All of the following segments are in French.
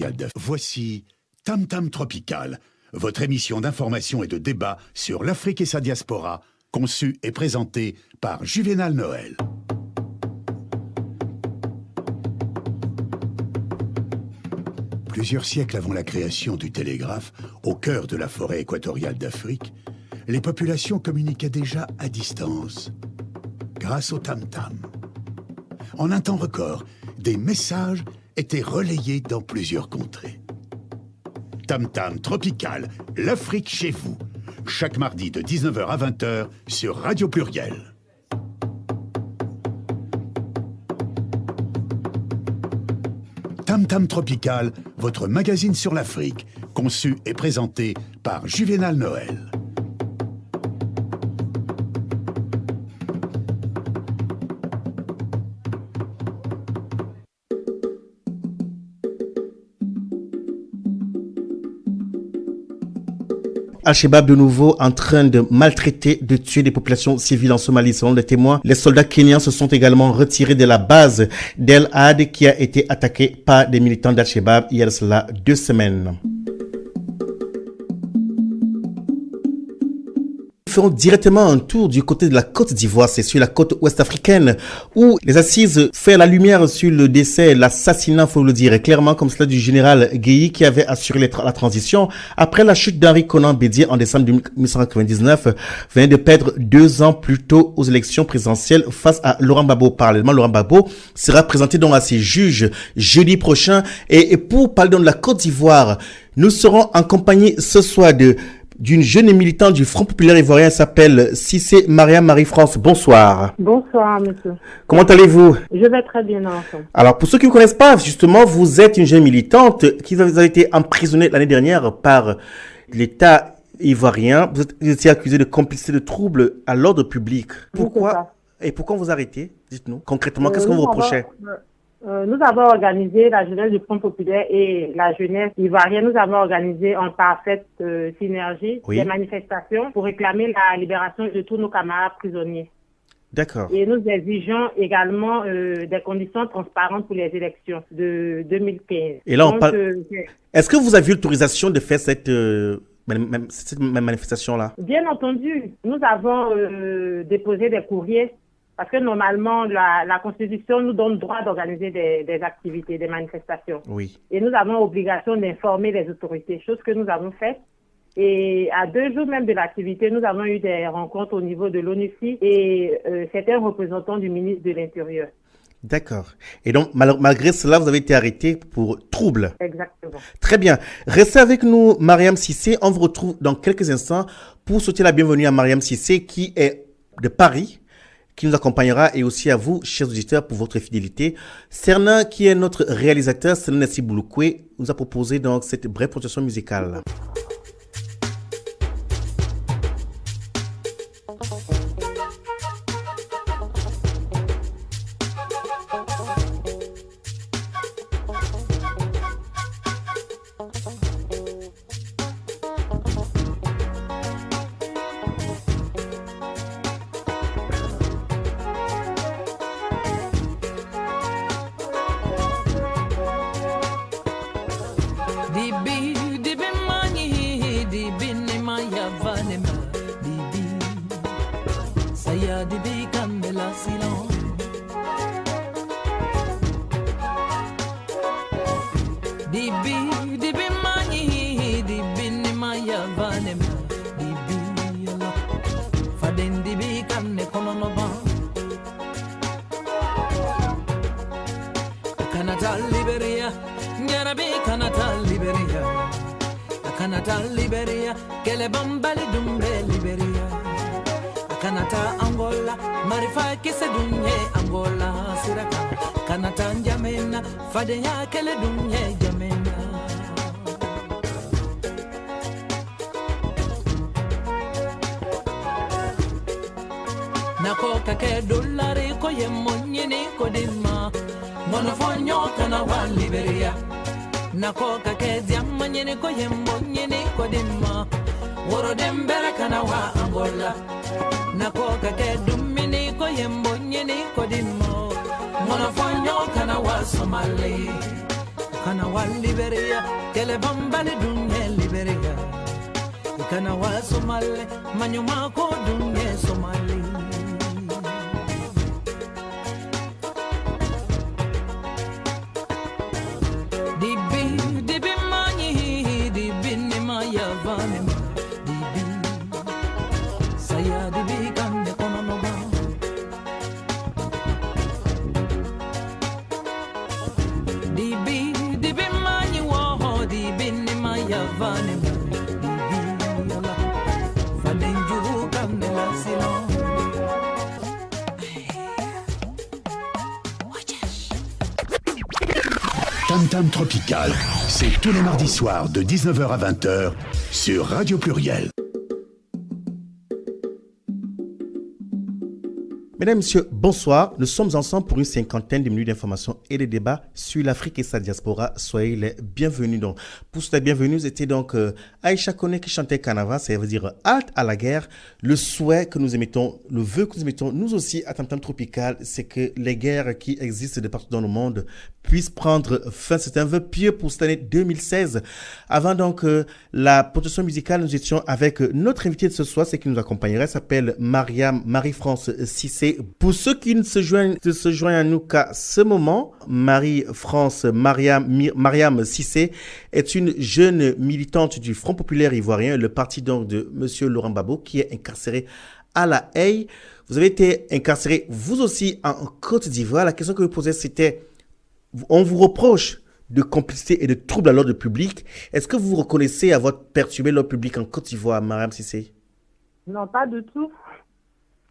équatoriale d'Afrique. Voici Tam Tam Tropical, votre émission d'information et de débat sur l'Afrique et sa diaspora, conçue et présentée par Juvénal Noël. Plusieurs siècles avant la création du télégraphe, au cœur de la forêt équatoriale d'Afrique, les populations communiquaient déjà à distance, grâce au tam-tam. En un temps record, des messages étaient relayés dans plusieurs contrées. Tam-tam Tropical, l'Afrique chez vous, chaque mardi de 19h à 20h sur Radio Pluriel. Tam Tam Tropical, votre magazine sur l'Afrique, conçu et présenté par Juvénal Noël. Al-Shabaab de nouveau en train de maltraiter, de tuer des populations civiles en Somalie. Selon les témoins, les soldats kenyans se sont également retirés de la base d'El Had qui a été attaquée par des militants d'Al-Shabaab il y a cela 2 semaines. Ferons directement un tour du côté de la Côte d'Ivoire, c'est sur la côte ouest africaine où les assises font la lumière sur le décès, l'assassinat, faut le dire clairement, comme cela du général Guèye qui avait assuré la transition après la chute d'Henri Konan Bédié en décembre 1999, venait de perdre 2 ans plus tôt aux élections présidentielles face à Laurent Gbagbo. Parallèlement, Laurent Gbagbo sera présenté donc à ses juges jeudi prochain et pour parler donc de la Côte d'Ivoire, nous serons en compagnie ce soir d'une jeune militante du Front populaire ivoirien, s'appelle Cissé Mariam Marie-France. Bonsoir. Bonsoir, monsieur. Comment allez-vous? Je vais très bien, enfant. Alors, pour ceux qui ne vous connaissent pas, justement, vous êtes une jeune militante qui a été emprisonnée l'année dernière par l'État ivoirien. Vous étiez accusée de complicité de troubles à l'ordre public. Pourquoi? Et pourquoi vous arrêtez? Dites-nous. Concrètement, qu'est-ce qu'on vous reprochait? Nous avons organisé, la jeunesse du Front populaire et la jeunesse ivoirienne, nous avons organisé en parfaite synergie des manifestations pour réclamer la libération de tous nos camarades prisonniers. D'accord. Et nous exigeons également des conditions transparentes pour les élections de 2015. Et là, on parle... Est-ce que vous avez eu l'autorisation de faire cette manifestation-là? Bien entendu. Nous avons déposé des courriers. Parce que normalement, la Constitution nous donne droit d'organiser des activités, des manifestations. Oui. Et nous avons obligation d'informer les autorités, chose que nous avons faite. Et à 2 jours même de l'activité, nous avons eu des rencontres au niveau de l'ONUCI et c'était un représentant du ministre de l'Intérieur. D'accord. Et donc, malgré cela, vous avez été arrêté pour trouble. Exactement. Très bien. Restez avec nous, Mariam Cissé. On vous retrouve dans quelques instants pour souhaiter la bienvenue à Mariam Cissé, qui est de Paris, qui nous accompagnera, et aussi à vous, chers auditeurs, pour votre fidélité. Cernan, qui est notre réalisateur, Cernan Nessi Bouloukoué, nous a proposé donc cette brève production musicale. Nako kake dolare ko ye monyene ko dimma monofonyo kana wa Liberia. Nako kake diamanyene ko ye monyene ko dimma woro dembere kana wa Angola. Nako kake dumini ko ye monyene ko dimma monofonyo kana wa Somali. kana wa Liberia kele bambale dunye Liberia kana wa Somali manyuma ko dunye Somali dibi mani dibi ni maya vane dibi saya dibi kande kono no ba dibi mani wo dibi ni maya vane dibi ala fadenju kande la silo Tam Tam Tropical, c'est tous les mardis soirs de 19h à 20h sur Radio Pluriel. Mesdames, Messieurs, bonsoir. Nous sommes ensemble pour une cinquantaine de minutes d'informations et de débats sur l'Afrique et sa diaspora. Soyez les bienvenus. Donc, pour cette bienvenue, c'était donc Aïcha Kone qui chantait Kanava, ça veut dire halte à la guerre. Le souhait que nous émettons, le vœu que nous émettons, nous aussi, à Tam Tam Tropical, c'est que les guerres qui existent de partout dans le monde puissent prendre fin. C'est un vœu pieux pour cette année 2016. Avant donc la production musicale, nous étions avec notre invité de ce soir, c'est qui nous accompagnerait, s'appelle Marie-France Cissé. Pour ceux qui ne se joignent à nous qu'à ce moment, Marie-France Mariam Cissé est une jeune militante du Front populaire ivoirien, le parti donc de M. Laurent Gbagbo, qui est incarcéré à La Haye. Vous avez été incarcéré, vous aussi, en Côte d'Ivoire. La question que vous posez, c'était, on vous reproche de complicité et de troubles à l'ordre public. Est-ce que vous reconnaissez avoir perturbé l'ordre public en Côte d'Ivoire, Mariam Cissé? Non, pas du tout.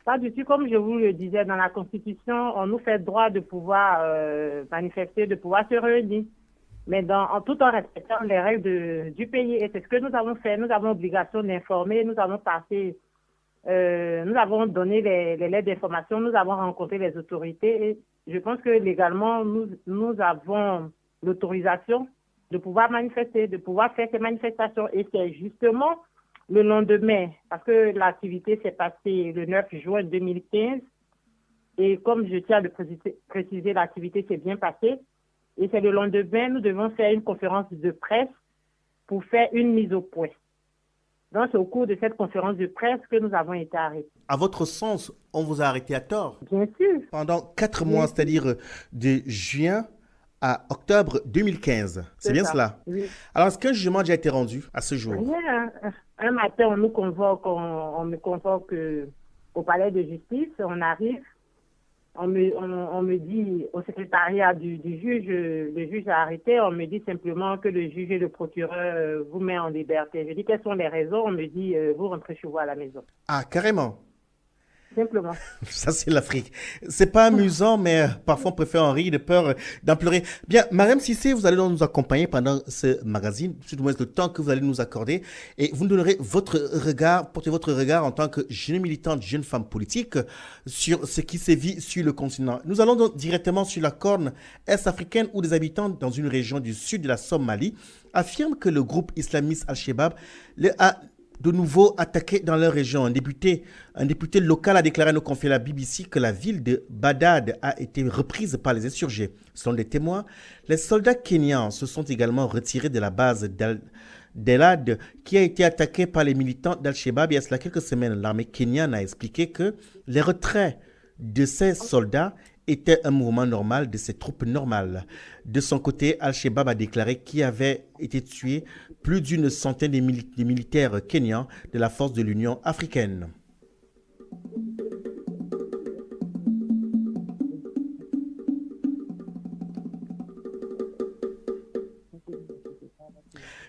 Pas du tout. Comme je vous le disais, dans la Constitution, on nous fait droit de pouvoir manifester, de pouvoir se réunir. Mais tout en respectant les règles du pays. Et c'est ce que nous avons fait. Nous avons obligation d'informer. Nous avons donné les lettres d'information. Nous avons rencontré les autorités. Et je pense que légalement, nous avons l'autorisation de pouvoir manifester, de pouvoir faire ces manifestations. Et c'est justement le lendemain, parce que l'activité s'est passée le 9 juin 2015, et comme je tiens à le préciser, l'activité s'est bien passée, et c'est le lendemain, nous devons faire une conférence de presse pour faire une mise au point. Donc, c'est au cours de cette conférence de presse que nous avons été arrêtés. À votre sens, on vous a arrêté à tort? Bien sûr. Pendant 4 mois, c'est-à-dire de juin à octobre 2015. C'est bien cela? Oui. Alors, est-ce qu'un jugement a déjà été rendu à ce jour? Rien. Un matin, on me convoque au palais de justice. On arrive. On me dit au secrétariat du juge, le juge a arrêté. On me dit simplement que le juge et le procureur vous met en liberté. Je dis quelles sont les raisons? On me dit vous rentrez chez vous à la maison. Ah, carrément. Simplement. Ça, c'est l'Afrique. C'est pas amusant, mais parfois on préfère en rire de peur d'en pleurer. Bien, Mariam Cissé, vous allez donc nous accompagner pendant ce magazine, tout du moins le temps que vous allez nous accorder, et vous nous donnerez portez votre regard en tant que jeune militante, jeune femme politique, sur ce qui sévit sur le continent. Nous allons donc directement sur la corne est-africaine où des habitants dans une région du sud de la Somalie affirment que le groupe islamiste Al-Shabaab a de nouveau attaqué dans leur région. Un député local a déclaré à nos confrères la BBC que la ville de Badad a été reprise par les insurgés. Selon des témoins, les soldats kenyans se sont également retirés de la base d'Elad qui a été attaquée par les militants d'Al-Shabaab. Il y a cela quelques semaines, l'armée kenyane a expliqué que les retraits de ces soldats était un mouvement normal de ses troupes normales. De son côté, Al-Shabaab a déclaré qu'il avait été tué plus d'une centaine de militaires kenyans de la force de l'Union africaine.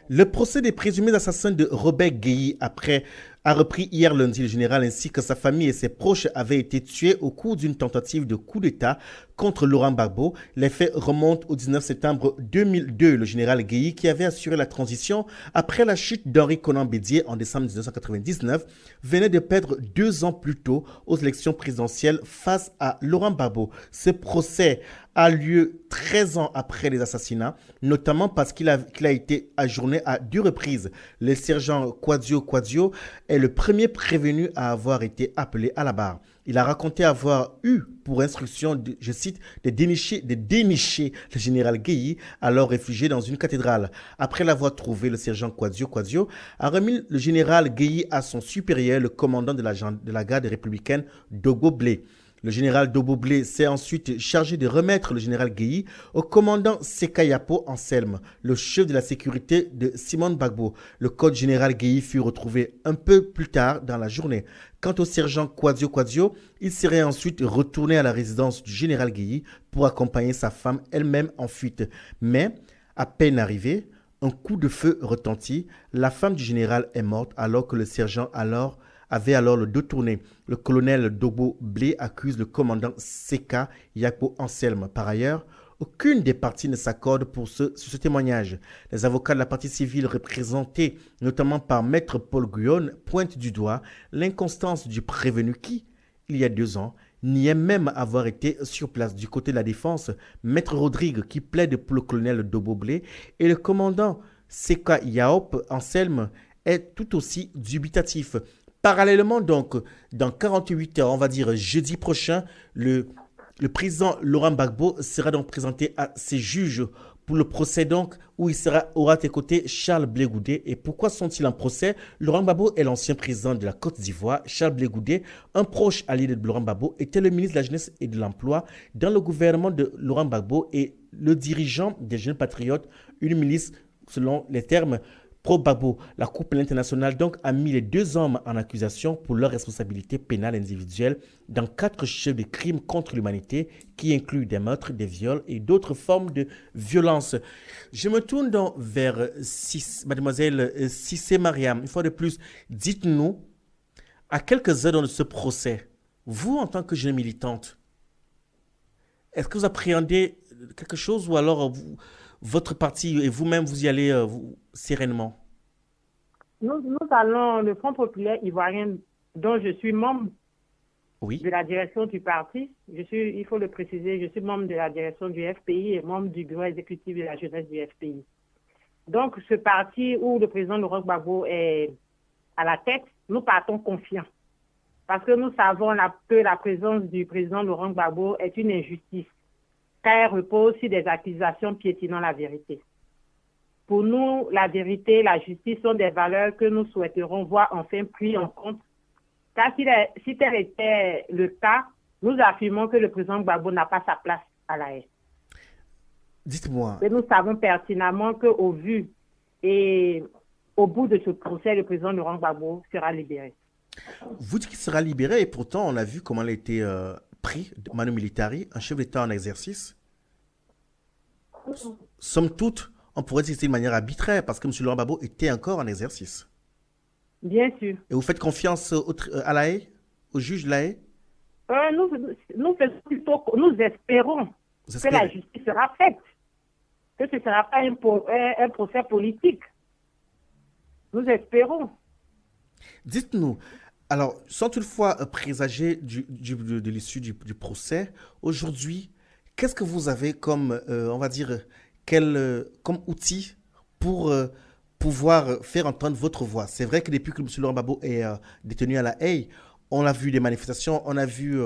Le procès des présumés assassins de Robert Guéhi a repris hier lundi. Le général ainsi que sa famille et ses proches avaient été tués au cours d'une tentative de coup d'État contre Laurent Gbagbo. Les faits remontent au 19 septembre 2002. Le général Guéhi, qui avait assuré la transition après la chute d'Henri Konan Bédié en décembre 1999, venait de perdre 2 ans plus tôt aux élections présidentielles face à Laurent Gbagbo. Ce procès a lieu 13 ans après les assassinats, notamment parce qu'il a été ajourné à 2 reprises. Le sergent Kwadio est le premier prévenu à avoir été appelé à la barre. Il a raconté avoir eu pour instruction, je cite, de dénicher le général Gueye, alors réfugié dans une cathédrale. Après l'avoir trouvé, le sergent Quadio a remis le général Gueye à son supérieur, le commandant de la garde républicaine Dogo Blé. Le général Dogo Blé s'est ensuite chargé de remettre le général Gueye au commandant Sekayapo Anselme, le chef de la sécurité de Simon Bagbo. Le code général Gueye fut retrouvé un peu plus tard dans la journée. Quant au sergent Quadio, il serait ensuite retourné à la résidence du général Gueye pour accompagner sa femme elle-même en fuite. Mais, à peine arrivé, un coup de feu retentit. La femme du général est morte alors que le sergent avait alors le dos tourné. Le colonel Dogo Blé accuse le commandant Seka Yapo Anselme. Par ailleurs, aucune des parties ne s'accorde sur ce témoignage. Les avocats de la partie civile, représentés notamment par Maître Paul Guyonne, pointent du doigt l'inconstance du prévenu qui, il y a 2 ans, niait même avoir été sur place. Du côté de la défense, Maître Rodrigue, qui plaide pour le colonel Dogo Blé, et le commandant Seka Yapo Anselme est tout aussi dubitatif. Parallèlement, donc, dans 48 heures, on va dire jeudi prochain, le président Laurent Gbagbo sera donc présenté à ses juges pour le procès donc où aura à ses côtés Charles Blé Goudé. Et pourquoi sont-ils en procès? Laurent Gbagbo est l'ancien président de la Côte d'Ivoire. Charles Blé Goudé, un proche allié de Laurent Gbagbo, était le ministre de la Jeunesse et de l'Emploi dans le gouvernement de Laurent Gbagbo et le dirigeant des Jeunes Patriotes, une milice selon les termes pro-Gbagbo. La Cour pénale internationale donc a mis les 2 hommes en accusation pour leur responsabilité pénale individuelle dans 4 chefs de crimes contre l'humanité qui incluent des meurtres, des viols et d'autres formes de violence. Je me tourne donc vers mademoiselle Cissé Mariam. Une fois de plus, dites-nous, à quelques heures de ce procès, vous en tant que jeune militante, est-ce que vous appréhendez quelque chose ou alors votre parti et vous-même, vous y allez sereinement? Nous allons, le Front populaire ivoirien, dont je suis membre de la direction du parti, il faut le préciser, je suis membre de la direction du FPI et membre du bureau exécutif de la jeunesse du FPI. Donc, ce parti où le président Laurent Gbagbo est à la tête, nous partons confiants. Parce que nous savons que la présence du président Laurent Gbagbo est une injustice, car elle repose sur des accusations piétinant la vérité. Pour nous, la vérité et la justice sont des valeurs que nous souhaiterons voir enfin prises en compte. Car si tel était le cas, nous affirmons que le président Gbagbo n'a pas sa place à la haie. Dites-moi. Et nous savons pertinemment qu'au vu et au bout de ce procès, le président Laurent Gbagbo sera libéré. Vous dites qu'il sera libéré et pourtant on a vu comment il a été pris, Manu Militari, un chef d'État en exercice. Somme toute, on pourrait dire que c'est de manière arbitraire parce que M. Laurent Gbagbo était encore en exercice. Bien sûr. Et vous faites confiance à la haie, au juge de la haie? Nous espérons que la justice sera faite, que ce ne sera pas un procès politique. Nous espérons. Dites-nous, alors, sans toutefois présager de l'issue du procès, aujourd'hui, qu'est-ce que vous avez comme, on va dire, comme outil pour pouvoir faire entendre votre voix? C'est vrai que depuis que M. Laurent Gbagbo est détenu à la haie, on a vu des manifestations, on a vu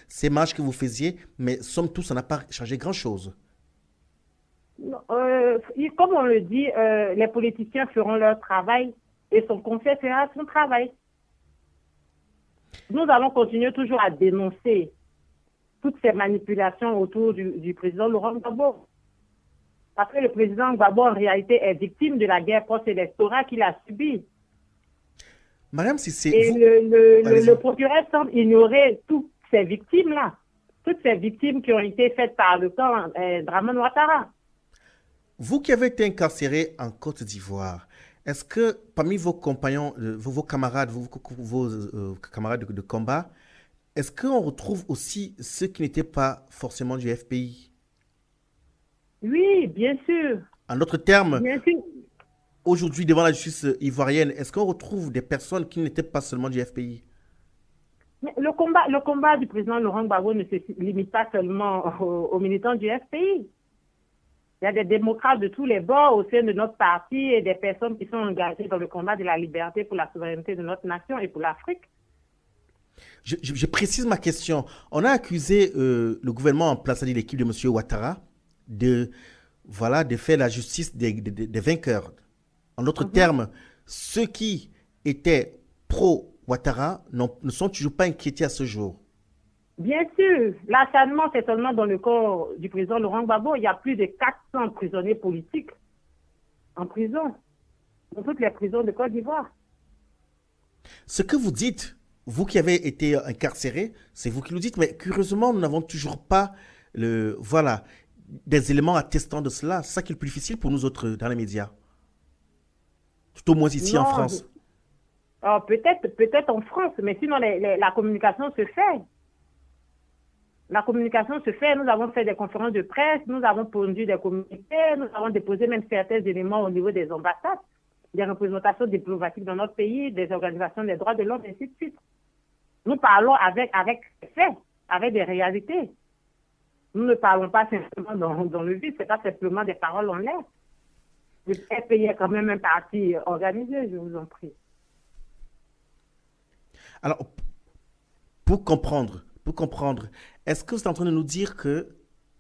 ces marches que vous faisiez, mais somme toute, ça n'a pas changé grand-chose. Comme on le dit, les politiciens feront leur travail et son conseil fera son travail. Nous allons continuer toujours à dénoncer toutes ces manipulations autour du président Laurent Gbagbo. Parce que le président Gbagbo, en réalité, est victime de la guerre post-électorale qu'il a subie. Madame, si c'est... Et le procureur semble ignorer toutes ces victimes-là. Toutes ces victimes qui ont été faites par le camp Dramane Ouattara. Vous qui avez été incarcéré en Côte d'Ivoire, est-ce que parmi vos compagnons, vos camarades, vos camarades de combat, est-ce qu'on retrouve aussi ceux qui n'étaient pas forcément du FPI? Oui, bien sûr. En d'autres termes, bien sûr. Aujourd'hui, devant la justice ivoirienne, est-ce qu'on retrouve des personnes qui n'étaient pas seulement du FPI? Mais le combat du président Laurent Gbagbo ne se limite pas seulement aux militants du FPI. Il y a des démocrates de tous les bords au sein de notre parti et des personnes qui sont engagées dans le combat de la liberté pour la souveraineté de notre nation et pour l'Afrique. Je précise ma question. On a accusé le gouvernement en place, c'est-à-dire l'équipe de M. Ouattara, de faire la justice des vainqueurs. En d'autres termes, ceux qui étaient pro-Ouattara ne sont toujours pas inquiétés à ce jour. Bien sûr, l'acharnement, c'est seulement dans le corps du président Laurent Gbagbo. Il y a plus de 400 prisonniers politiques en prison, dans toutes les prisons de Côte d'Ivoire. Ce que vous dites, vous qui avez été incarcéré, c'est vous qui le dites, mais curieusement, nous n'avons toujours pas des éléments attestant de cela. C'est ça qui est le plus difficile pour nous autres dans les médias. Tout au moins ici en France. Peut-être en France, mais sinon la communication se fait. La communication se fait. Nous avons fait des conférences de presse, nous avons produit des communiqués, nous avons déposé même certains éléments au niveau des ambassades, des représentations diplomatiques dans notre pays, des organisations des droits de l'homme, et ainsi de suite. Nous parlons avec des faits, avec des réalités. Nous ne parlons pas simplement dans le vide, ce n'est pas simplement des paroles en l'air. Le FPI est quand même un parti organisé, je vous en prie. Alors, pour comprendre, est-ce que vous êtes en train de nous dire que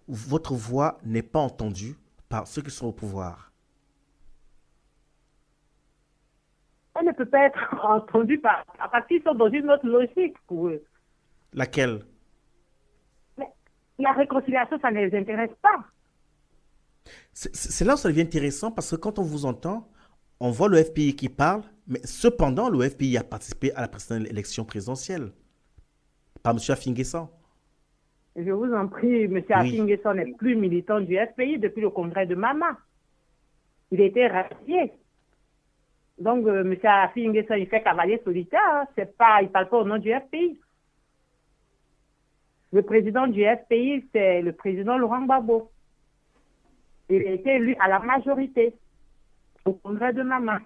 votre voix n'est pas entendue par ceux qui sont au pouvoir? Elle ne peut pas être entendue parce qu'ils sont dans une autre logique pour eux. Laquelle? Mais la réconciliation, ça ne les intéresse pas. C'est là où ça devient intéressant parce que quand on vous entend, on voit le FPI qui parle, mais cependant, le FPI a participé à la précédente élection présidentielle par M. Affi-N'Guessan. Je vous en prie, M. Affi-N'Guessan n'est plus militant du FPI depuis le congrès de Mama. Il a été ratifié. Donc, M. Affi-N'Guessan, il fait cavalier solitaire. Hein. Il ne parle pas au nom du FPI. Le président du FPI, c'est le président Laurent Gbagbo. Il a été élu à la majorité au congrès de Mama.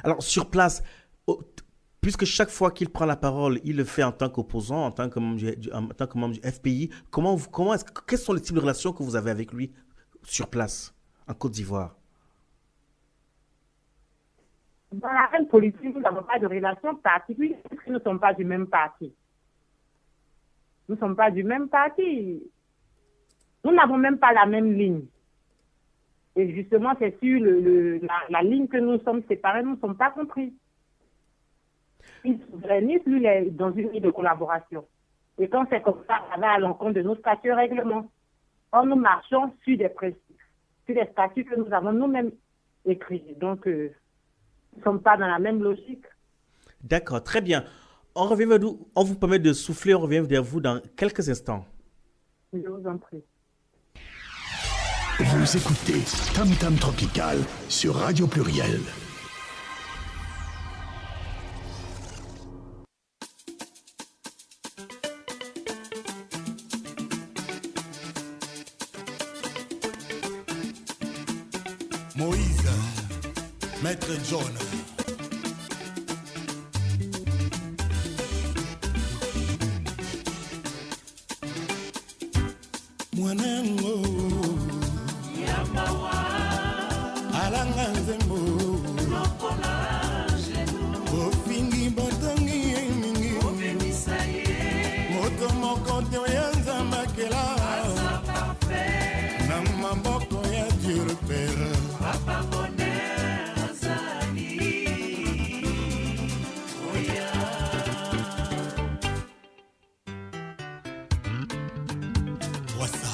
Alors, sur place, puisque chaque fois qu'il prend la parole, il le fait en tant qu'opposant, en tant que membre du FPI, quels sont les types de relations que vous avez avec lui sur place, en Côte d'Ivoire? Dans la reine politique, nous n'avons pas de relation particulière parce que nous ne sommes pas du même parti. Nous ne sommes pas du même parti. Nous n'avons même pas la même ligne. Et justement, c'est sur la ligne que nous sommes séparés, nous ne sommes pas compris. Il souverainiste, lui, il est dans une ligne de collaboration. Et quand c'est comme ça va à l'encontre de nos statuts et règlements. Or, nous marchons sur des principes, sur des statuts que nous avons nous-mêmes écrits. Donc, nous ne sommes pas dans la même logique. D'accord, très bien. On revient vers nous, on vous permet de souffler, on revient vers vous dans quelques instants. Je vous en prie. Vous écoutez Tam Tam Tropical sur Radio Pluriel. Moïse, Maître John. Mwanango Yamawa Alanga Nzembo Lokola Geno Ofingi Botongi Mingi Obenisaye Moto Mokote Yanza Makela Asa Parfait Namamboko Ya Dieu le Père Papa Bonheur Azali Oya Wassa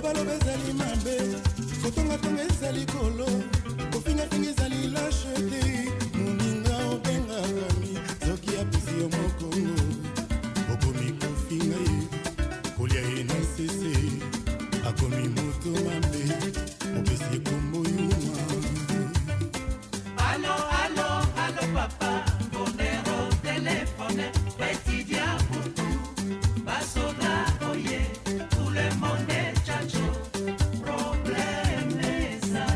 lobaloba ezali mabe kotongatonga ezali kolo kofingafinga ezali lâcheté moninga obengakami soki apesi yo mokongo okomi kofinga ye kolia ye na sese akomi moto mabe opesi ekombo yuma. Allo, allo, allo papa, bonero téléphone, petit diable, basoda, oye, tout le monde est chacho, problème sa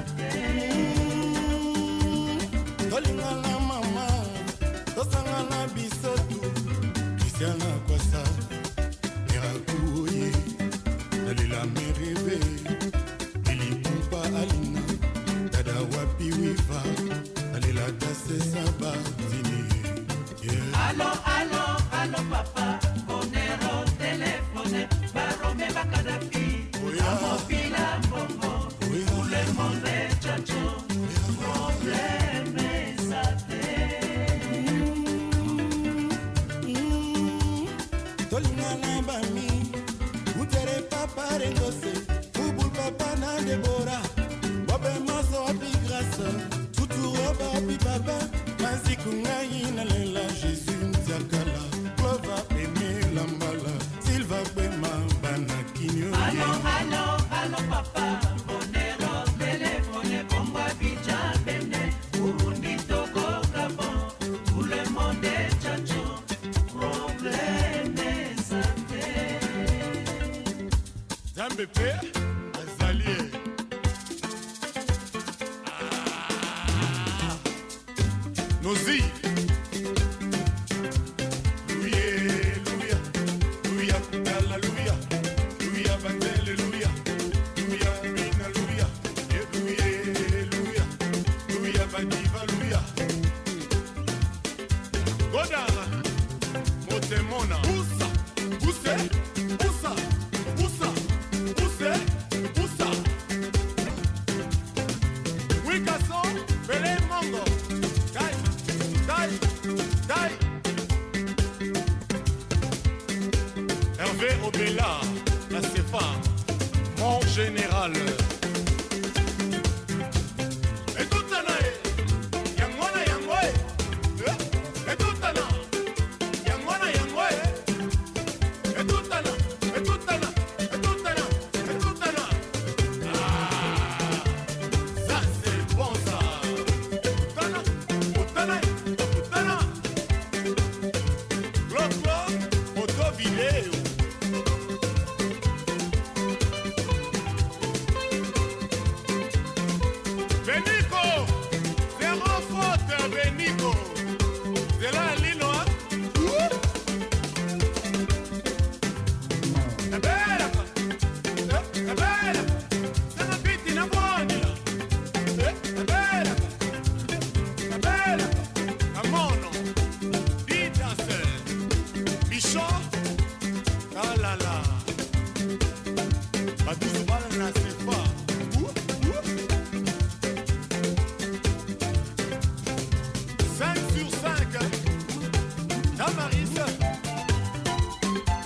tolingana mama tosangana bisotu kristiana kwasa erakuoye nalela mereve elipupa alina dada wapi wiva nalela dase sabatini Allo, allo, allo papa, bonero téléphone, barome bakadafi, amofila bongo, tout le monde est chacho, problème sa tolingana bami utere papa rengose ubul papa na debora bobe maso api grâce tuturo babi baba maziku ngai na lela jésus ntiakala klova eme lambala silva kwema bana kinyo Allo, allo, allo papa, bonero téléphone, bomba bicha bende, Burundi, Togo, Gabon, tout le monde est chacho, problème sa zambe pe azali nozi luye luya luya kudala luya luya bandele luya luya bina luya luye luya luya badiva luya godara motemona usa use usa usa use usa wikaso bele mongo dai dai dai Hervé Obela la CFA mon général etutana yangwana yangwe etutana yangwana yangwe etutana etutana etutana etutana ça c'est bon ça utana utana utana Gloclo moto vidéo Benico zéro faute Benico c'est là Lino hein la bella c'est ma petite na buona la bella Amono Ditas Bichot ah là là Badou bala na sefa 5 sur 5 Tamaris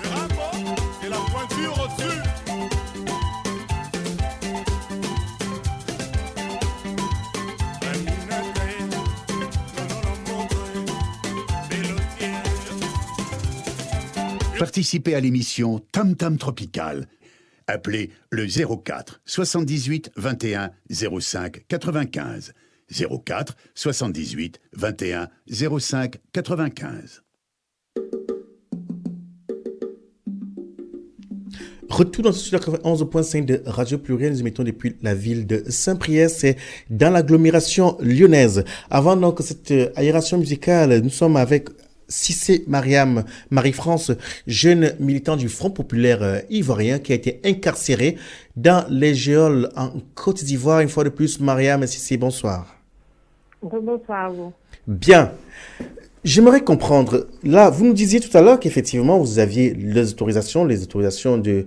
le rapport et la pointure au-dessus Participez à l'émission Tam Tam Tropical. Appelez le 04 78 21 05 95. 04 78 21 05 95. Retour dans ce studio 91.5 de Radio Pluriel. Nous émettons depuis la ville de Saint-Priest, c'est dans l'agglomération lyonnaise. Avant donc cette aération musicale, nous sommes avec Cissé Mariam Marie-France, jeune militant du Front populaire ivoirien qui a été incarcéré dans les geôles en Côte d'Ivoire. Une fois de plus, Mariam et Cissé, bonsoir. Bonsoir à vous. Bien. J'aimerais comprendre, là, vous nous disiez tout à l'heure qu'effectivement, vous aviez les autorisations de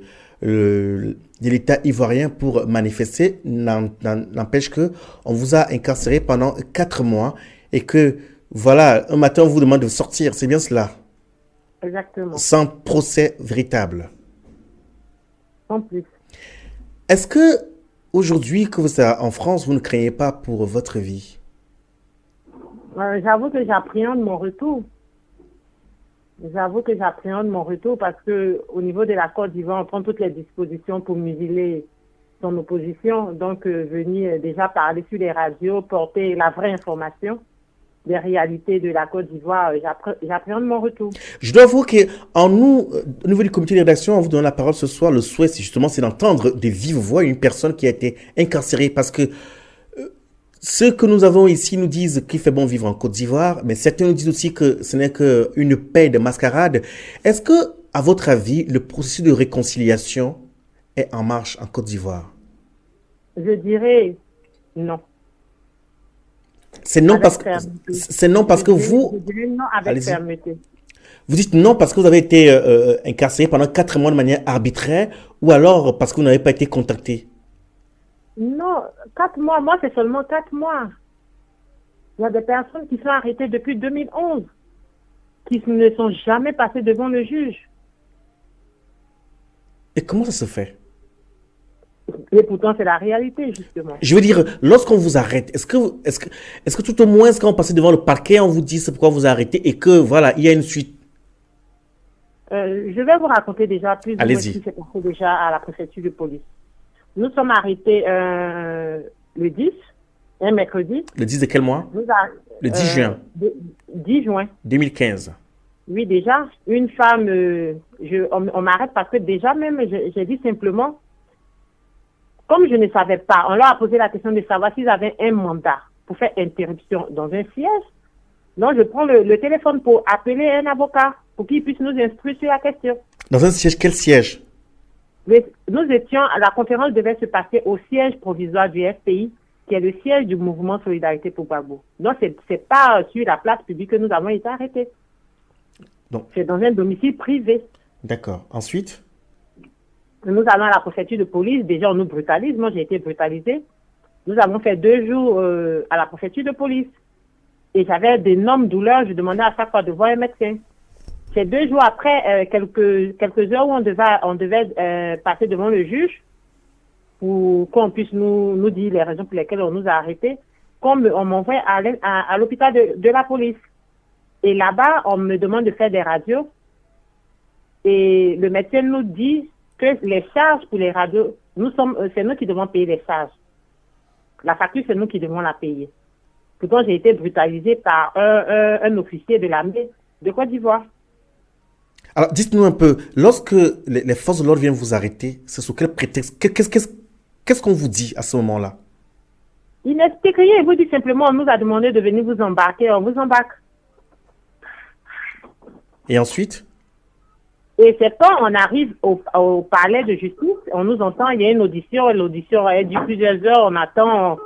l'État ivoirien pour manifester. N'empêche que on vous a incarcéré pendant 4 mois et que, voilà, un matin, on vous demande de sortir. C'est bien cela? Exactement. Sans procès véritable. En plus. Est-ce que aujourd'hui que vous êtes en France, vous ne craignez pas pour votre vie? J'avoue que j'appréhende mon retour. J'avoue que j'appréhende mon retour parce que au niveau de la Côte d'Ivoire, on prend toutes les dispositions pour museler son opposition. Donc, venir déjà parler sur les radios, porter la vraie information des réalités de la Côte d'Ivoire, j'appréhende mon retour. Je dois avouer qu'en nous, au niveau du comité de rédaction, on vous donne la parole ce soir. Le souhait, c'est d'entendre de vive voix une personne qui a été incarcérée parce que ceux que nous avons ici nous disent qu'il fait bon vivre en Côte d'Ivoire, mais certains nous disent aussi que ce n'est qu'une paix de mascarade. Est-ce que, à votre avis, le processus de réconciliation est en marche en Côte d'Ivoire? Je dirais non. C'est non parce que vous... Je dirais non avec fermeté. Vous dites non parce que vous avez été incarcéré pendant 4 mois de manière arbitraire ou alors parce que vous n'avez pas été contacté? Non, 4 mois, moi c'est seulement 4 mois. Il y a des personnes qui sont arrêtées depuis 2011, qui ne sont jamais passées devant le juge. Et comment ça se fait? Et pourtant c'est la réalité justement. Je veux dire, lorsqu'on vous arrête, est-ce que tout au moins quand on passe devant le parquet, on vous dit c'est pourquoi vous arrêtez et que voilà, il y a une suite? Je vais vous raconter déjà plus ou moins ce qui s'est passé déjà à la préfecture de police. Nous sommes arrêtés le 10, un mercredi. Le 10 de quel mois? Le 10 juin. 10 juin. 2015. Oui, déjà, une femme, on m'arrête parce que déjà même, j'ai dit simplement, comme je ne savais pas, on leur a posé la question de savoir s'ils avaient un mandat pour faire interruption dans un siège. Donc, je prends le téléphone pour appeler un avocat pour qu'il puisse nous instruire sur la question. Dans un siège, quel siège? Nous étions, la conférence devait se passer au siège provisoire du FPI, qui est le siège du mouvement Solidarité pour Gbagbo. Donc, c'est pas sur la place publique que nous avons été arrêtés. C'est dans un domicile privé. D'accord. Ensuite? Nous allons à la préfecture de police. Déjà, on nous brutalise. Moi, j'ai été brutalisée. Nous avons fait 2 jours à la préfecture de police. Et j'avais d'énormes douleurs. Je demandais à chaque fois de voir un médecin. C'est 2 jours après, quelques heures où on devait passer devant le juge pour qu'on puisse nous dire les raisons pour lesquelles on nous a arrêtés, on m'envoie à l'hôpital de la police. Et là-bas, on me demande de faire des radios. Et le médecin nous dit que les charges pour les radios, c'est nous qui devons payer les charges. La facture, c'est nous qui devons la payer. Pourtant, j'ai été brutalisée par un officier de l'armée de Côte d'Ivoire. Alors, dites-nous un peu, lorsque les forces de l'ordre viennent vous arrêter, c'est sous quel prétexte? Qu'est-ce qu'on vous dit à ce moment-là? Ils n'expliquent rien. Ils vous disent simplement, on nous a demandé de venir vous embarquer, on vous embarque. Et ensuite? Et c'est quand on arrive au palais de justice, on nous entend, il y a une audition, l'audition elle dure plusieurs heures, on attend,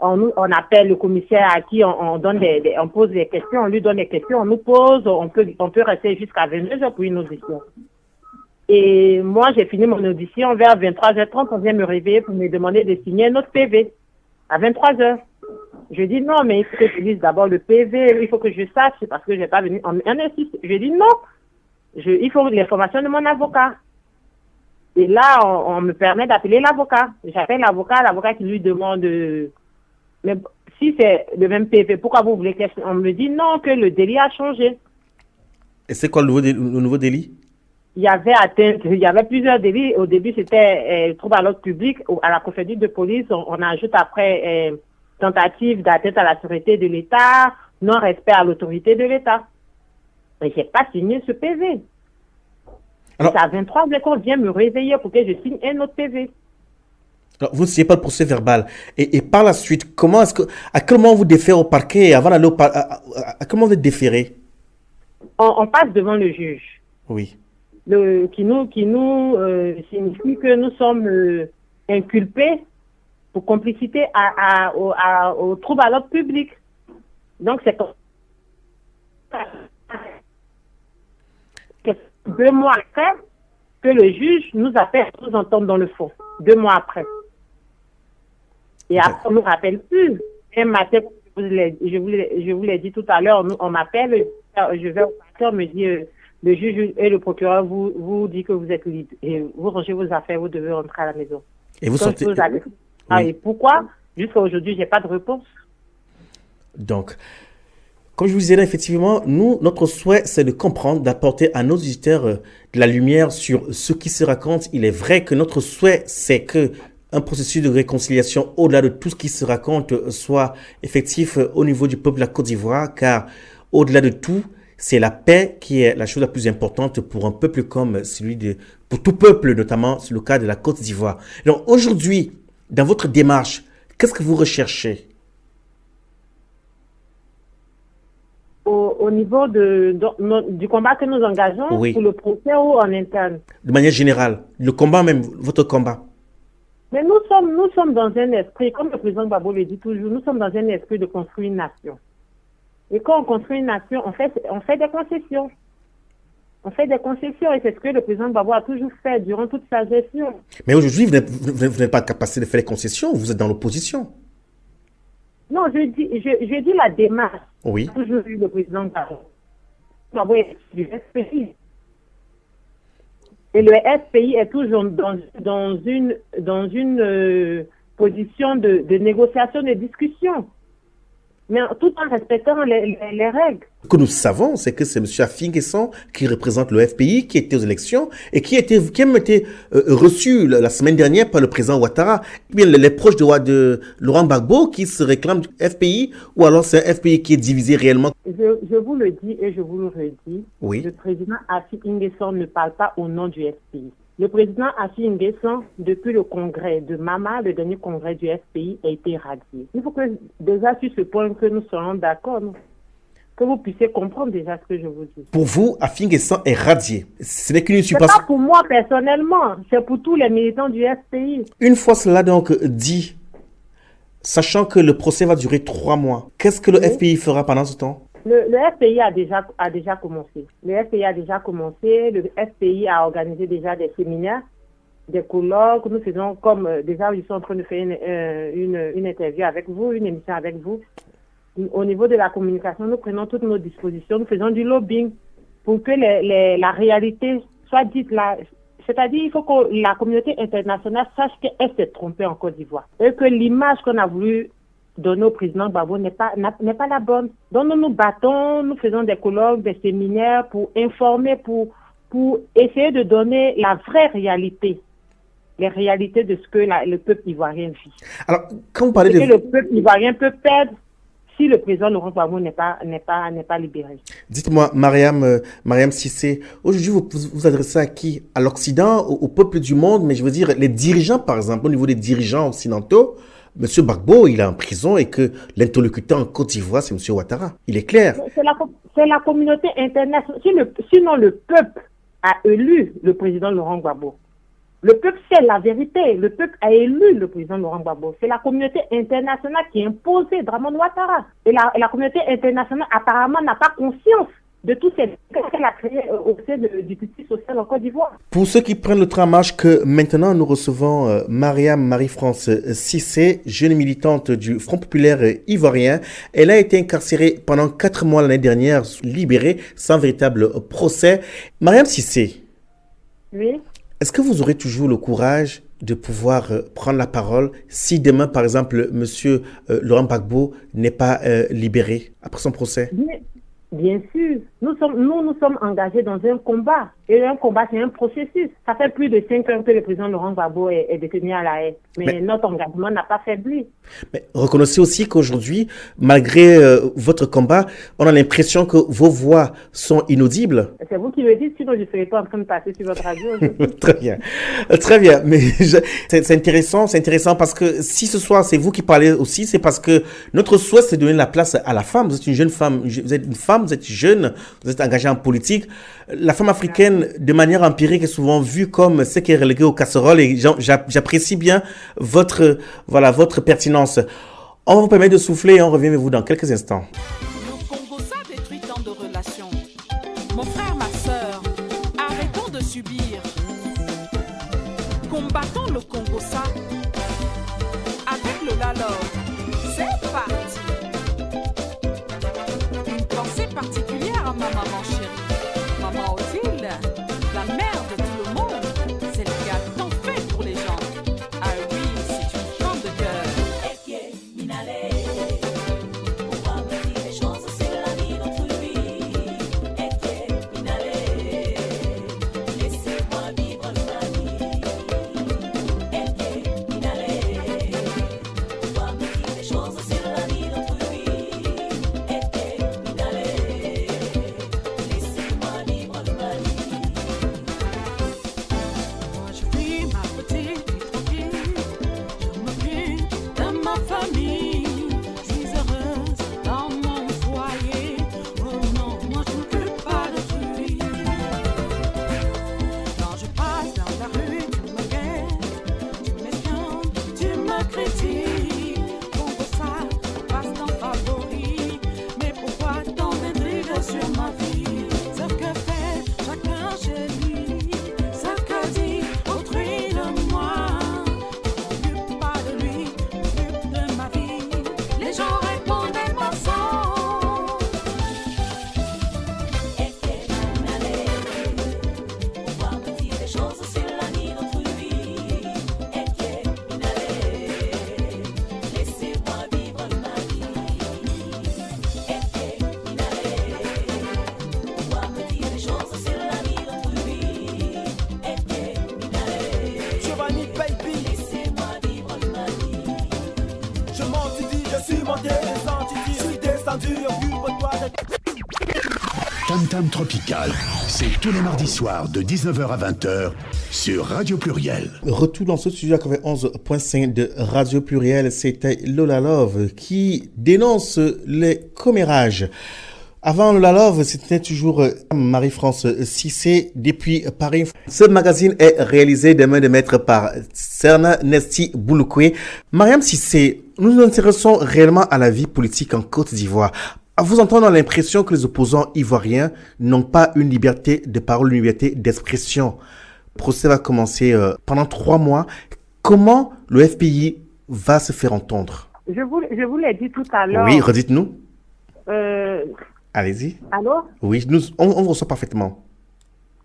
on appelle le commissaire à qui on pose des questions, on lui donne des questions, on nous pose, on peut rester jusqu'à 22 heures pour une audition. Et moi, j'ai fini mon audition vers 23h30, on vient me réveiller pour me demander de signer un autre PV à 23h. Je dis non, mais il faut que je lise d'abord le PV, il faut que je sache, parce que je n'ai pas venu en insiste. Je dis non, il faut l'information de mon avocat. Et là, on me permet d'appeler l'avocat. J'appelle l'avocat qui lui demande, mais si c'est le même PV, pourquoi vous voulez on me dit non, que le délit a changé. Et c'est quoi le nouveau délit? Il y avait plusieurs délits. Au début, c'était trouble à l'ordre public. À la préfecture de police, on ajoute après tentative d'atteinte à la sûreté de l'État, non-respect à l'autorité de l'État. Mais je n'ai pas signé ce PV. Alors, c'est à 23h qu'on vient me réveiller pour que je signe un autre PV. Alors, vous ne signez pas le procès verbal. Et par la suite, à quel moment vous déférez au parquet avant d'aller à quel moment vous êtes déféré? On passe devant le juge. Oui. Qui nous signifie que nous sommes inculpés pour complicité au trouble à l'ordre public. Donc, c'est 2 mois après que le juge nous appelle, nous entendre dans le fond. 2 mois après. Et après, on ne nous rappelle plus. Un matin, je vous l'ai dit tout à l'heure, on m'appelle, je vais au parquet, on me dit, le juge et le procureur vous dit que vous êtes libre. Et vous rangez vos affaires, vous devez rentrer à la maison. Et vous sortez... Et pourquoi? Jusqu'à aujourd'hui, je n'ai pas de réponse. Donc, comme je vous disais là, effectivement, notre souhait, c'est de comprendre, d'apporter à nos auditeurs de la lumière sur ce qui se raconte. Il est vrai que notre souhait, c'est que un processus de réconciliation, au-delà de tout ce qui se raconte, soit effectif au niveau du peuple de la Côte d'Ivoire, car au-delà de tout, c'est la paix qui est la chose la plus importante pour un peuple comme pour tout peuple, notamment c'est le cas de la Côte d'Ivoire. Donc aujourd'hui, dans votre démarche, qu'est-ce que vous recherchez? Au niveau du combat que nous engageons, oui. Pour le procès ou en interne? De manière générale, le combat même, votre combat. Mais nous sommes dans un esprit, comme le président Gbagbo le dit toujours, nous sommes dans un esprit de construire une nation. Et quand on construit une nation, on fait des concessions. On fait des concessions et c'est ce que le président Gbagbo a toujours fait durant toute sa gestion. Mais aujourd'hui, vous n'êtes pas capacité de faire les concessions, vous êtes dans l'opposition. Non, je dis la démarche. Oui. J'ai toujours eu le président Gbagbo est du SPI. Et le SPI est toujours dans une position de négociation, de discussion. Mais tout en respectant les règles. Ce que nous savons, c'est que c'est M. Affi N'Guessan qui représente le FPI, qui était aux élections et qui a même été reçu la semaine dernière par le président Ouattara. Et bien, les proches de Laurent Gbagbo qui se réclament du FPI, ou alors c'est un FPI qui est divisé réellement. Je vous le dis et je vous le redis. Oui. Le président Affi N'Guessan ne parle pas au nom du FPI. Le président Affi N'Guessan, depuis le congrès de Mama, le dernier congrès du FPI, a été radié. Il faut que déjà sur ce point que nous soyons d'accord, que vous puissiez comprendre déjà ce que je vous dis. Pour vous, Affi N'Guessan est radié. Ce n'est qu'une C'est pas pour moi personnellement, c'est pour tous les militants du FPI. Une fois cela donc dit, sachant que le procès va durer 3 mois, qu'est-ce que le FPI fera pendant ce temps? Le FPI a déjà commencé. Le FPI a déjà commencé. Le FPI a organisé déjà des séminaires, des colloques. Nous faisons comme déjà ils sont en train de faire une interview avec vous, une émission avec vous. Au niveau de la communication, nous prenons toutes nos dispositions. Nous faisons du lobbying pour que la réalité soit dite là. C'est-à-dire il faut que la communauté internationale sache qu'elle s'est trompée en Côte d'Ivoire et que l'image qu'on a voulu donner au président Gbagbo n'est pas la bonne. Donc nous nous battons, nous faisons des colloques, des séminaires pour informer, pour essayer de donner la vraie réalité, les réalités de ce que le peuple ivoirien vit. Alors, quand vous parlez que le peuple ivoirien peut perdre si le président Laurent Gbagbo n'est pas libéré. Dites-moi, Mariam Cissé, aujourd'hui vous vous adressez à qui? À l'Occident, au peuple du monde, mais je veux dire les dirigeants par exemple, au niveau des dirigeants occidentaux. Monsieur Gbagbo, il est en prison et que l'interlocuteur en Côte d'Ivoire, c'est Monsieur Ouattara. Il est clair. C'est la communauté internationale. Sinon, le peuple a élu le président Laurent Gbagbo. Le peuple sait la vérité. Le peuple a élu le président Laurent Gbagbo. C'est la communauté internationale qui a imposé Dramane Ouattara. Et la communauté internationale, apparemment, n'a pas conscience de tout ce qu'elle a créé au sein du justice social en Côte d'Ivoire. Pour ceux qui prennent le train en marche, que maintenant nous recevons Mariam Marie-France Cissé, jeune militante du Front populaire ivoirien. Elle a été incarcérée pendant 4 mois l'année dernière, libérée sans véritable procès. Mariam Cissé, oui. Est-ce que vous aurez toujours le courage de pouvoir prendre la parole si demain, par exemple, Monsieur Laurent Gbagbo n'est pas libéré après son procès? Bien sûr, nous sommes engagés dans un combat. Et un combat, c'est un processus. Ça fait plus de 5 ans que le président Laurent Gbagbo est détenu à la haie. Mais notre engagement n'a pas faibli. Mais reconnaissez aussi qu'aujourd'hui, malgré votre combat, on a l'impression que vos voix sont inaudibles. C'est vous qui le dites, sinon je ne serais pas en train de passer sur votre radio. Très bien. Très bien. Mais c'est intéressant parce que si ce soir, c'est vous qui parlez aussi, c'est parce que notre souhait, c'est de donner la place à la femme. Vous êtes une jeune femme, vous êtes une femme, vous êtes jeune, vous êtes engagée en politique. La femme africaine, de manière empirique, est souvent vue comme ce qui est relégué aux casseroles et j'apprécie bien votre pertinence. On va vous permettre de souffler et on revient avec vous dans quelques instants. Le Congo-Ça détruit tant de relations. Mon frère, ma sœur, arrêtons de subir. Combattons le Congo-Ça avec le Lalor. C'est parti. Une pensée particulière à ma maman chérie. Maman Odile, la mère de tout le monde, celle qui a tant fait pour les gens. Ah oui. critique. Congo ça, passe-temps favori. Mais pourquoi tant d'intrigue sur ma vie? Ce que fait chacun chez lui, ce que dit autrui de moi. Je m'occupe pas de lui, je m'occupe de ma vie. Les gens répondent des mensonges. Et allez, pouvoir me dire des choses sur la vie d'autrui. Et allez, laissez-moi vivre ma vie. Et allez, pouvoir me dire des choses sur la vie d'autrui. Et allez, Giovanni Baby, laissez-moi vivre ma vie. je m'entendis, je suis monté les entités, je suis descendu, occupe-toi de... Tam Tam Tropical, c'est tous les mardis soirs de 19h à 20h sur Radio Pluriel. Retour dans ce studio 91.5 de Radio Pluriel, c'était Lola Love qui dénonce les commérages. Avant Lola Love, c'était toujours Marie-France Cissé depuis Paris. Ce magazine est réalisé des mains de maître par Serna Nesti Bouloukoué. Mariam Cissé, nous nous intéressons réellement à la vie politique en Côte d'Ivoire. À vous entendre, on a l'impression que les opposants ivoiriens n'ont pas une liberté de parole, une liberté d'expression. Le procès va commencer pendant 3 mois. Comment le FPI va se faire entendre? Je vous l'ai dit tout à l'heure. Oui, redites-nous. Euh, Allez-y. allô? Oui, on vous reçoit parfaitement.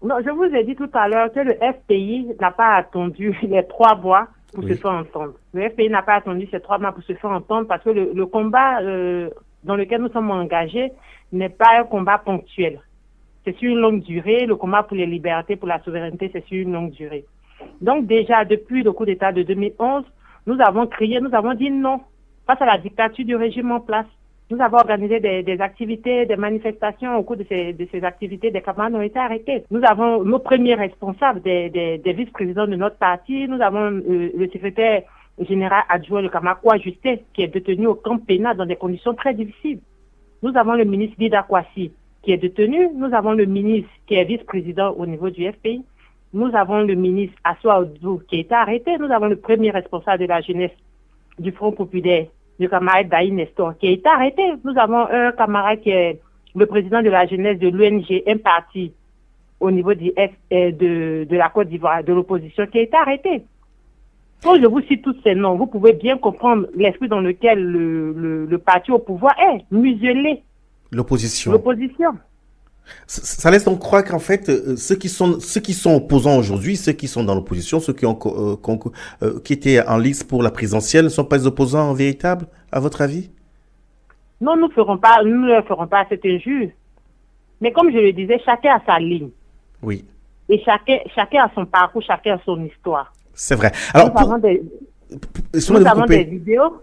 Non, je vous ai dit tout à l'heure que le FPI n'a pas attendu les 3 mois pour Oui. se faire entendre. Le FPI n'a pas attendu ces 3 mois pour se faire entendre parce que le combat dans lequel nous sommes engagés n'est pas un combat ponctuel. C'est sur une longue durée. Le combat pour les libertés, pour la souveraineté, c'est sur une longue durée. Donc déjà, depuis le coup d'État de 2011, nous avons crié, nous avons dit non face à la dictature du régime en place. Nous avons organisé des activités, des manifestations. Au cours de ces activités, des camarades ont été arrêtés. Nous avons nos premiers responsables, des vice-présidents de notre parti. Nous avons le secrétaire général adjoint, le camarade Kouajusté, qui est détenu au camp pénal dans des conditions très difficiles. Nous avons le ministre Dida Kwasi, qui est détenu. Nous avons le ministre qui est vice-président au niveau du FPI. Nous avons le ministre Assoua Oudou, qui a été arrêté. Nous avons le premier responsable de la jeunesse du Front populaire, le camarade Daï Nestor, qui a été arrêté. Nous avons un camarade qui est le président de la jeunesse de l'ONG, un parti au niveau de la Côte d'Ivoire, de l'opposition, qui a été arrêté. Quand je vous cite tous ces noms, vous pouvez bien comprendre l'esprit dans lequel le parti au pouvoir est, muselé. L'opposition. L'opposition. Ça laisse donc croire qu'en fait, ceux qui sont opposants aujourd'hui, ceux qui sont dans l'opposition, ceux qui étaient en liste pour la présidentielle, ne sont pas des opposants véritables, à votre avis? Non, nous ne leur ferons pas cette injure. Mais comme je le disais, chacun a sa ligne. Oui. Et chacun a son parcours, chacun a son histoire. C'est vrai. Alors, nous avons des vidéos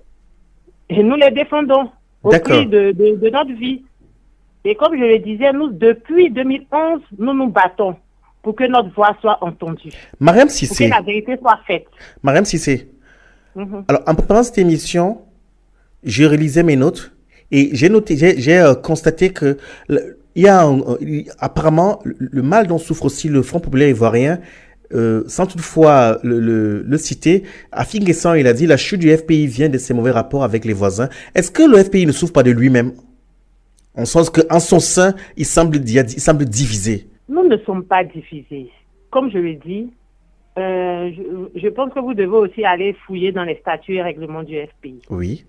et nous les défendons au prix de notre vie. Et comme je le disais, nous, depuis 2011, nous nous battons pour que notre voix soit entendue. Mariam Cissé. Pour que la vérité soit faite. Mariam Cissé. Alors, en préparant cette émission, je réalisais mes notes et j'ai constaté que il y a apparemment le mal dont souffre aussi le Front populaire ivoirien. Sans toutefois le citer, à Finguessan, il a dit la chute du FPI vient de ses mauvais rapports avec les voisins. Est-ce que le FPI ne souffre pas de lui-même? En sens qu'en son sein, il semble divisé. Nous ne sommes pas divisés. Comme je le dis, je pense que vous devez aussi aller fouiller dans les statuts et règlements du FPI. Oui.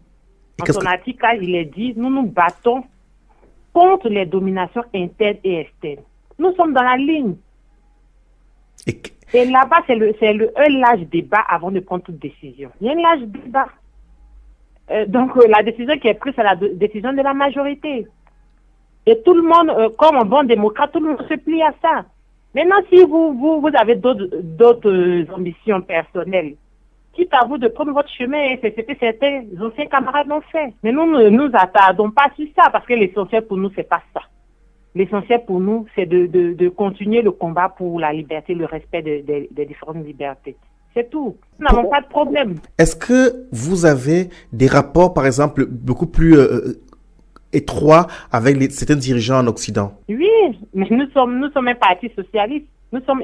En son article, il est dit, nous nous battons contre les dominations internes et externes. Nous sommes dans la ligne. Et là-bas, c'est un large débat avant de prendre toute décision. Il y a un large débat. Donc, la décision qui est prise, c'est la décision de la majorité. Et tout le monde, comme un bon démocrate, tout le monde se plie à ça. Maintenant, si vous avez d'autres ambitions personnelles, quitte à vous de prendre votre chemin, c'est ce que certains anciens camarades l'ont fait. Mais nous ne nous attardons pas sur ça, parce que l'essentiel pour nous, c'est pas ça. L'essentiel pour nous, c'est de continuer le combat pour la liberté, le respect des différentes libertés. C'est tout. Nous n'avons pas de problème. Est-ce que vous avez des rapports, par exemple, beaucoup plus étroits avec certains dirigeants en Occident? Oui, mais nous sommes un parti socialiste. Nous sommes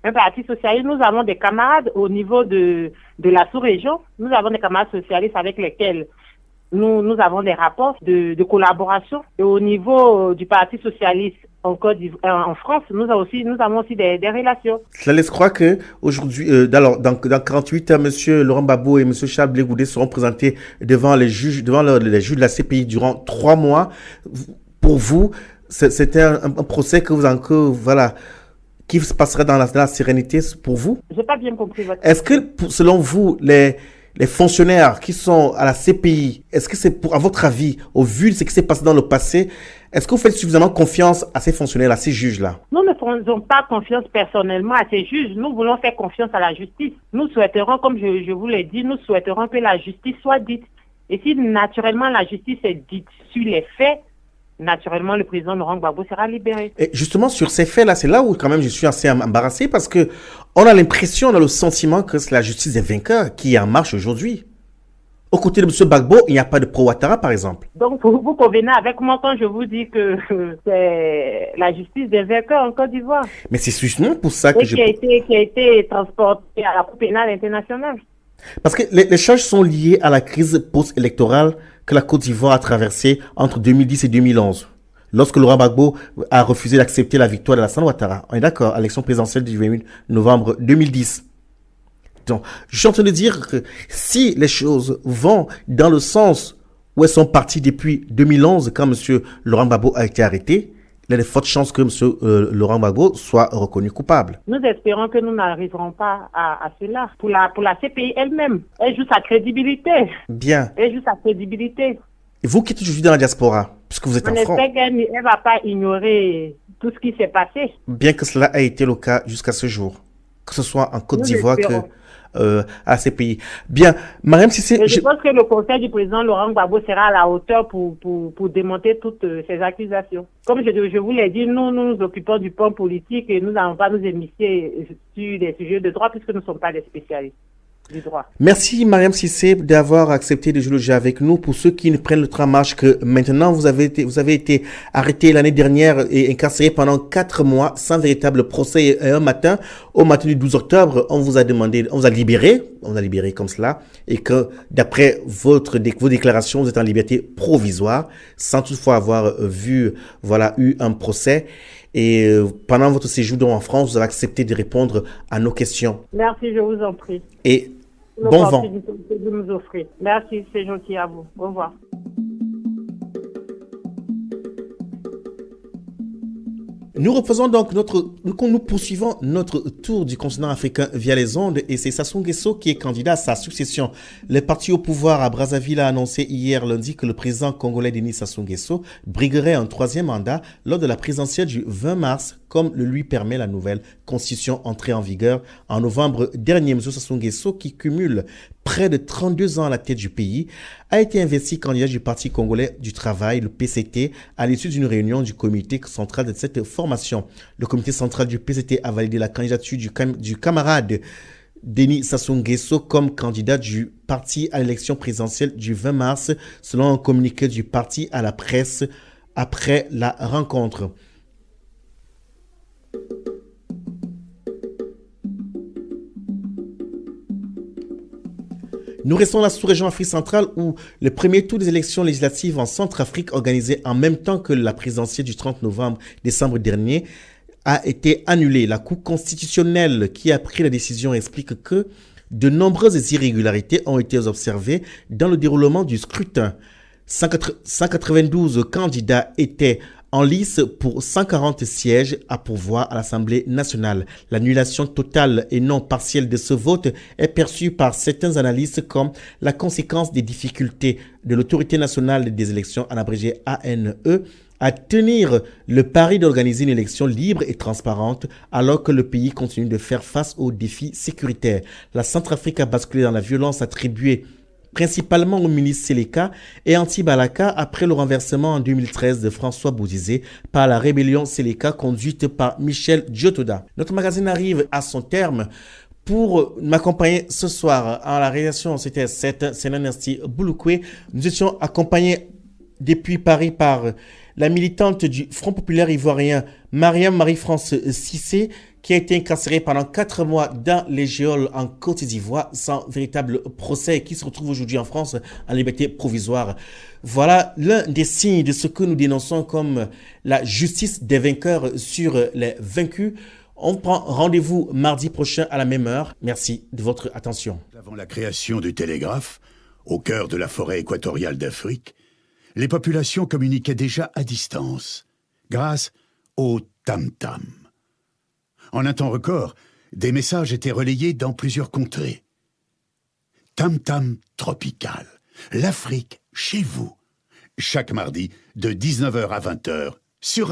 un parti socialiste. Nous avons des camarades au niveau de la sous-région. Nous avons des camarades socialistes avec lesquels nous avons des rapports de collaboration. Et au niveau du Parti socialiste en France, nous avons aussi des relations. Cela laisse croire que aujourd'hui, dans 48 heures, M. Laurent Gbagbo et M. Charles Blé Goudé seront présentés devant les juges de la CPI durant 3 mois. Pour vous, c'était un procès qui se passera dans la sérénité pour vous? J'ai pas bien compris votre question. Est-ce que, selon vous, les fonctionnaires qui sont à la CPI, est-ce que c'est à votre avis, au vu de ce qui s'est passé dans le passé, est-ce que vous faites suffisamment confiance à ces fonctionnaires, à ces juges-là? Nous ne faisons pas confiance personnellement à ces juges. Nous voulons faire confiance à la justice. Nous souhaiterons, comme je vous l'ai dit, que la justice soit dite. Et si naturellement la justice est dite sur les faits, naturellement, le président Laurent Gbagbo sera libéré. Et justement, sur ces faits-là, c'est là où quand même je suis assez embarrassé parce que on a le sentiment que c'est la justice des vainqueurs qui est en marche aujourd'hui. Aux côtés de M. Gbagbo, il n'y a pas de Pro Ouattara, par exemple. Donc, vous convenez avec moi quand je vous dis que c'est la justice des vainqueurs en Côte d'Ivoire. Mais c'est justement pour ça que qui a été transporté à la Cour pénale internationale. Parce que les charges sont liées à la crise post-électorale que la Côte d'Ivoire a traversée entre 2010 et 2011, lorsque Laurent Gbagbo a refusé d'accepter la victoire de Alassane Ouattara. On est d'accord, à l'élection présidentielle du 28 novembre 2010. Donc, je suis en train de dire que si les choses vont dans le sens où elles sont parties depuis 2011, quand M. Laurent Gbagbo a été arrêté, il y a de fortes chances que M. Laurent Gbagbo soit reconnu coupable. Nous espérons que nous n'arriverons pas à cela. Pour la CPI elle-même, elle joue sa crédibilité. Bien. Elle joue sa crédibilité. Et vous qui êtes aujourd'hui dans la diaspora, puisque vous êtes en France. On espère qu'elle ne va pas ignorer tout ce qui s'est passé. Bien que cela ait été le cas jusqu'à ce jour. Que ce soit en Côte d'Ivoire à ces pays. Bien, Mariam Cissé... Je pense que le conseil du président Laurent Gbagbo sera à la hauteur pour démonter toutes ces accusations. Comme je vous l'ai dit, nous occupons du pan politique et nous n'allons pas nous émisser sur des sujets de droit puisque nous ne sommes pas des spécialistes du droit. Merci Mariam Cissé d'avoir accepté de jouer le jeu avec nous. Pour ceux qui ne prennent le train en marche que maintenant, vous avez été arrêté l'année dernière et incarcéré pendant 4 mois sans véritable procès. Et un matin, au matin du 12 octobre, on vous a libéré comme cela, et que d'après vos déclarations, vous êtes en liberté provisoire, sans toutefois avoir eu un procès. Et pendant votre séjour en France, vous avez accepté de répondre à nos questions. Merci, je vous en prie. Et bon vent. De nous offrir. Merci, c'est gentil à vous. Au revoir. Nous poursuivons notre tour du continent africain via les ondes et c'est Sassou Nguesso qui est candidat à sa succession. Le parti au pouvoir à Brazzaville a annoncé hier lundi que le président congolais Denis Sassou Nguesso briguerait un 3e mandat lors de la présidentielle du 20 mars, comme le lui permet la nouvelle constitution entrée en vigueur en novembre dernier. M. Sassou Nguesso, qui cumule près de 32 ans à la tête du pays, a été investi candidat du Parti congolais du travail, le PCT, à l'issue d'une réunion du comité central de cette formation. Le comité central du PCT a validé la candidature du camarade Denis Sassou Nguesso comme candidat du parti à l'élection présidentielle du 20 mars, selon un communiqué du parti à la presse après la rencontre. Nous restons dans la sous-région Afrique centrale où le premier tour des élections législatives en Centrafrique, organisé en même temps que la présidentielle du 30 décembre dernier, a été annulé. La Cour constitutionnelle qui a pris la décision explique que de nombreuses irrégularités ont été observées dans le déroulement du scrutin. 192 candidats étaient en lice pour 140 sièges à pourvoir à l'Assemblée nationale. L'annulation totale et non partielle de ce vote est perçue par certains analystes comme la conséquence des difficultés de l'Autorité nationale des élections, en abrégé ANE, à tenir le pari d'organiser une élection libre et transparente alors que le pays continue de faire face aux défis sécuritaires. La Centrafrique a basculé dans la violence attribuée principalement au ministre Seleka et Anti-Balaka après le renversement en 2013 de François Bouzizé par la rébellion Seleka conduite par Michel Diotoda. Notre magazine arrive à son terme. Pour m'accompagner ce soir à la réalisation, c'était Sénan Boulukwe. Nous étions accompagnés depuis Paris par la militante du Front populaire ivoirien Mariam Marie-France Cissé, qui a été incarcérée pendant 4 mois dans les geôles en Côte d'Ivoire sans véritable procès, et qui se retrouve aujourd'hui en France en liberté provisoire. Voilà l'un des signes de ce que nous dénonçons comme la justice des vainqueurs sur les vaincus. On prend rendez-vous mardi prochain à la même heure. Merci de votre attention. Avant la création du télégraphe, au cœur de la forêt équatoriale d'Afrique, les populations communiquaient déjà à distance, grâce au tam-tam. En un temps record, des messages étaient relayés dans plusieurs contrées. Tam-tam tropical, l'Afrique chez vous, chaque mardi de 19h à 20h sur